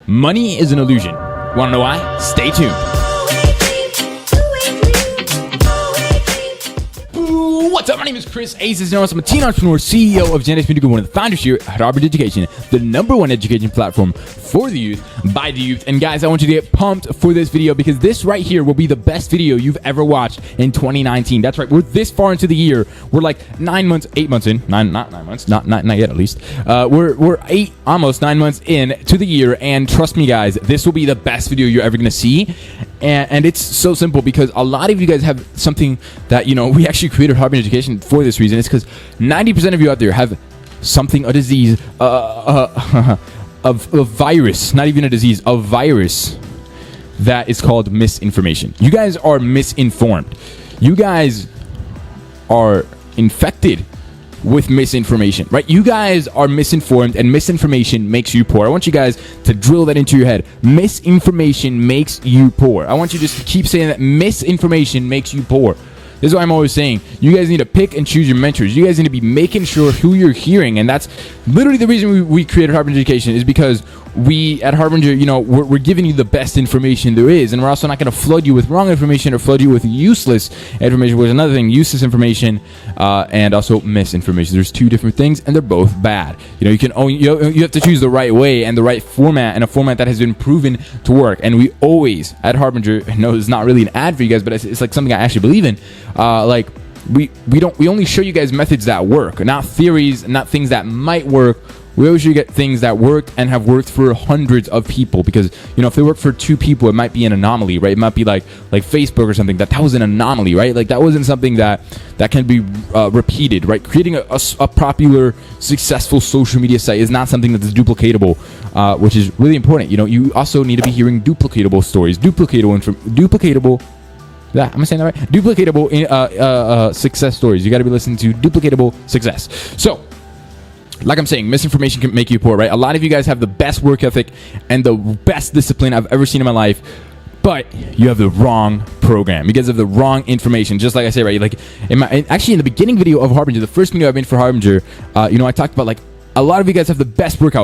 Money is an illusion. Want to know why? Stay tuned. What's up? My name is Chris Aces. I'm a teen entrepreneur, CEO of Genesis Media, one of the founders here at Harvard Education, the #1 education platform for the youth, by the youth. And guys, I want you to get pumped for this video because this right here will be the best video you've ever watched in 2019. That's right. We're this far into the year. We're like 8 months in. Not 9 months. Not yet, at least. We're almost 9 months in to the year. And trust me, guys, this will be the best video you're ever going to see. And it's so simple because a lot of you guys have something that, we actually created Harvard Education for this reason. It's because 90% of you out there have something, a disease, a virus, not even a disease, a virus that is called misinformation. You guys are misinformed. You guys are infected with misinformation, right? You guys are misinformed, and misinformation makes you poor. I want you guys to drill that into your head. Misinformation makes you poor. I want you just to keep saying that misinformation makes you poor. This is what I'm always saying. You guys need to pick and choose your mentors. You guys need to be making sure who you're hearing. And that's literally the reason we created Harvard Education, is because we at Harvard, we're giving you the best information there is. And we're also not going to flood you with wrong information or flood you with useless information, which is another thing, useless information and also misinformation. There's two different things, and they're both bad. You have to choose the right way and the right format, and a format that has been proven to work. And we always at Harbinger, I know it's not really an ad for you guys, but it's like something I actually believe in. We only show you guys methods that work, not theories, not things that might work. We always show you get things that work and have worked for hundreds of people, because if they work for 2 people, it might be an anomaly, right? It might be like Facebook or something. That was an anomaly, right? Like that wasn't something that can be repeated, right? Creating a popular, successful social media site is not something that's duplicatable, which is really important. You also need to be hearing duplicatable stories, duplicatable. Yeah, am I saying that right? Duplicatable success stories. You got to be listening to duplicatable success. So, like I'm saying, misinformation can make you poor, right? A lot of you guys have the best work ethic and the best discipline I've ever seen in my life, but you have the wrong program. You guys have the wrong information. Just like I say, right? Like actually in the beginning video of Harbinger, the first video I made for Harbinger, I talked about like a lot of you guys have the best work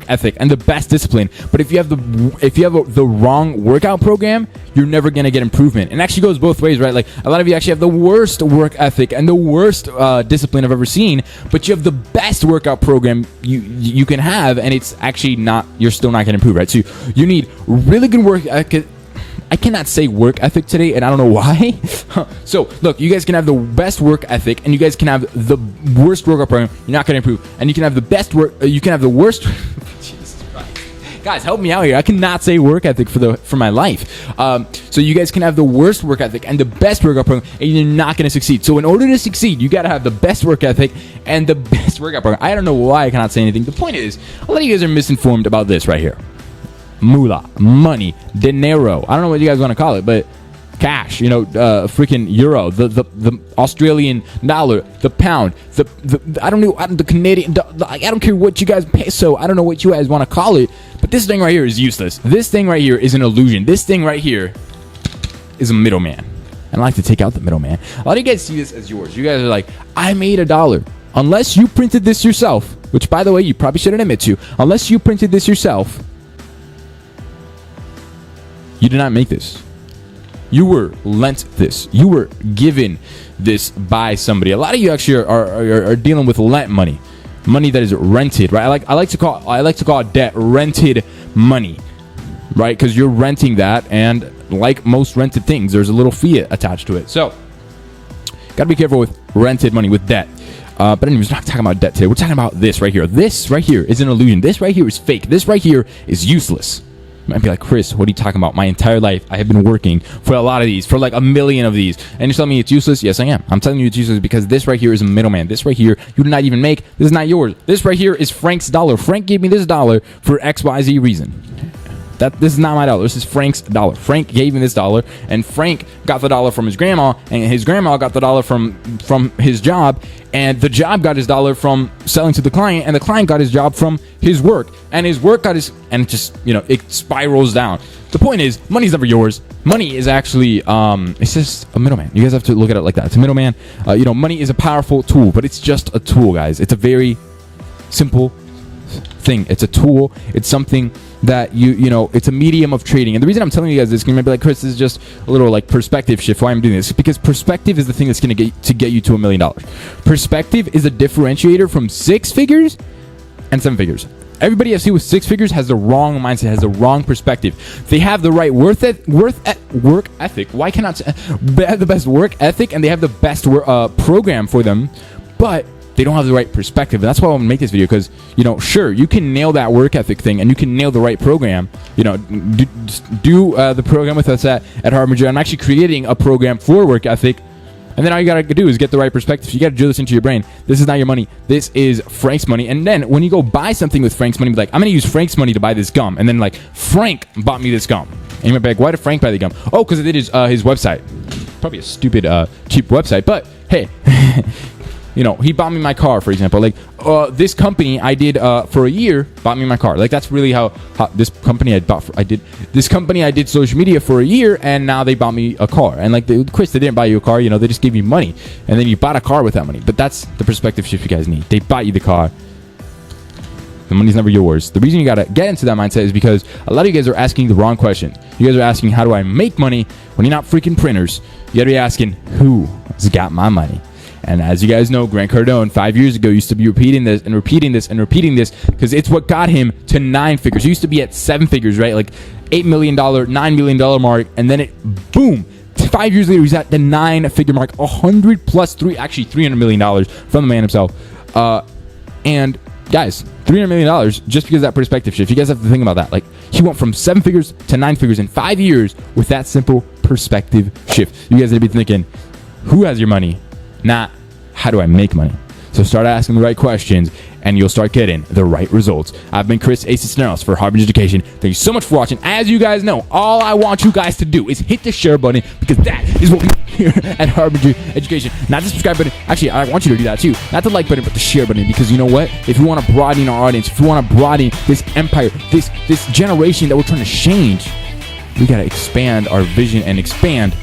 ethic, and the best discipline. But if you have the wrong workout program, you're never gonna get improvement. And it actually goes both ways, right? Like a lot of you actually have the worst work ethic and the worst discipline I've ever seen, but you have the best workout program you can have, and it's actually not. You're still not gonna improve, right? So you need really good work ethic. I cannot say work ethic today, and I don't know why. So, look, you guys can have the best work ethic, and you guys can have the worst workout program. You're not going to improve. And you can have the best work. You can have the worst. Jesus Christ. Guys, help me out here. I cannot say work ethic for my life. So you guys can have the worst work ethic and the best workout program, and you're not going to succeed. So in order to succeed, you got to have the best work ethic and the best workout program. I don't know why I cannot say anything. The point is, a lot of you guys are misinformed about this right here. Moolah, money, dinero. I don't know what you guys want to call it, but cash, freaking euro, the Australian dollar, the pound, I don't know, the Canadian, I don't care what you guys peso. I don't know what you guys want to call it, but this thing right here is useless. This thing right here is an illusion. This thing right here is a middleman. And I like to take out the middleman. A lot of you guys see this as yours. You guys are like, I made $1. Unless you printed this yourself, which by the way, you probably shouldn't admit to, unless you printed this yourself, you did not make this. You were lent this. You were given this by somebody. A lot of you actually are dealing with lent money that is rented, right? I like to call it debt, rented money, right? Because you're renting that, and like most rented things, there's a little fee attached to it. So, gotta be careful with rented money, with debt. But anyways, we're not talking about debt today. We're talking about this right here. This right here is an illusion. This right here is fake. This right here is useless. You might be like, Chris, what are you talking about? My entire life, I have been working for a lot of these, for like 1 million of these. And you're telling me it's useless? Yes, I am. I'm telling you it's useless because this right here is a middleman. This right here, you did not even make. This is not yours. This right here is Frank's dollar. Frank gave me this dollar for XYZ reason. This is not my dollar. This is Frank's dollar. Frank gave me this dollar, and Frank got the dollar from his grandma, and his grandma got the dollar from his job, and the job got his dollar from selling to the client, and the client got his job from his work, and his work got his, and it just, it spirals down. The point is, money's never yours. Money is actually, it's just a middleman. You guys have to look at it like that. It's a middleman. Money is a powerful tool, but it's just a tool, guys. It's a very simple thing. It's a tool. It's something that you know, it's a medium of trading. And the reason I'm telling you guys this, you might be like, Chris, this is just a little like perspective shift. Why I'm doing this? Because perspective is the thing that's going to get you to $1 million. Perspective is a differentiator from 6 figures and 7 figures. Everybody I see with 6 figures has the wrong mindset, has the wrong perspective. They have the right work ethic. Why cannot they have the best work ethic and they have the best program for them, but they don't have the right perspective. And that's why I want to make this video, because, you know, sure, you can nail that work ethic thing and you can nail the right program. You know, do the program with us at Harvard. I'm actually creating a program for work ethic. And then all you gotta do is get the right perspective. You gotta drill this into your brain. This is not your money. This is Frank's money. And then when you go buy something with Frank's money, be like, I'm gonna use Frank's money to buy this gum. And then like, Frank bought me this gum. And you might be like, why did Frank buy the gum? Oh, because it did his website. Probably a stupid, cheap website. But hey, you know, he bought me my car, for example. Like, this company I did for a year bought me my car. Like, that's really how this company I did social media for a year, and now they bought me a car. And like, Chris, they didn't buy you a car. You know, they just gave you money, and then you bought a car with that money. But that's the perspective shift you guys need. They bought you the car. The money's never yours. The reason you gotta get into that mindset is because a lot of you guys are asking the wrong question. You guys are asking, how do I make money when you're not freaking printers? You gotta be asking, who's got my money? And as you guys know, Grant Cardone 5 years ago used to be repeating this because it's what got him to 9 figures. He used to be at 7 figures, right? Like $8 million, $9 million mark. And then it, boom, 5 years later, he's at the 9-figure mark, 100 plus $300 million from the man himself. And guys, $300 million just because of that perspective shift. You guys have to think about that. Like, he went from 7 figures to 9 figures in 5 years with that simple perspective shift. You guys need to be thinking, who has your money? Not how do I make money? So start asking the right questions and you'll start getting the right results. I've been Chris A. Cisneros for Harvard Education. Thank you so much for watching. As you guys know, all I want you guys to do is hit the share button, because that is what we do here at Harvard Education. Not the subscribe button. Actually, I want you to do that too. Not the like button, but the share button, because you know what? If we want to broaden our audience, if we want to broaden this empire, this generation that we're trying to change, we got to expand our vision and expand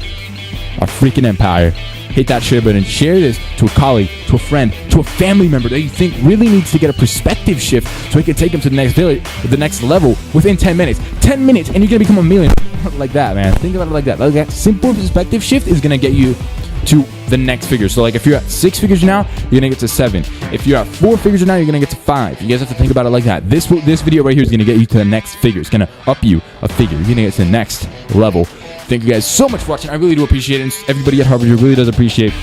our freaking empire. Hit that share button. Share this to a colleague, to a friend, to a family member that you think really needs to get a perspective shift so we can take them to the next level within 10 minutes. 10 minutes and you're going to become a millionaire. Like that, man. Think about it like that. Like that simple perspective shift is going to get you to the next figure. So like if you're at 6 figures now, you're going to get to 7. If you're at 4 figures now, you're going to get to 5. You guys have to think about it like that. This video right here is going to get you to the next figure. It's going to up you a figure. You're going to get to the next level. Thank you guys so much for watching. I really do appreciate it. And everybody at Harvard really does appreciate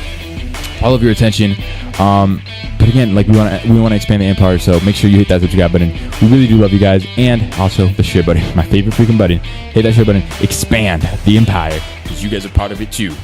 all of your attention. But again, like we want to expand the empire, so make sure you hit that subscribe button. We really do love you guys, and also the share button, my favorite freaking button. Hit that share button. Expand the empire, because you guys are part of it too.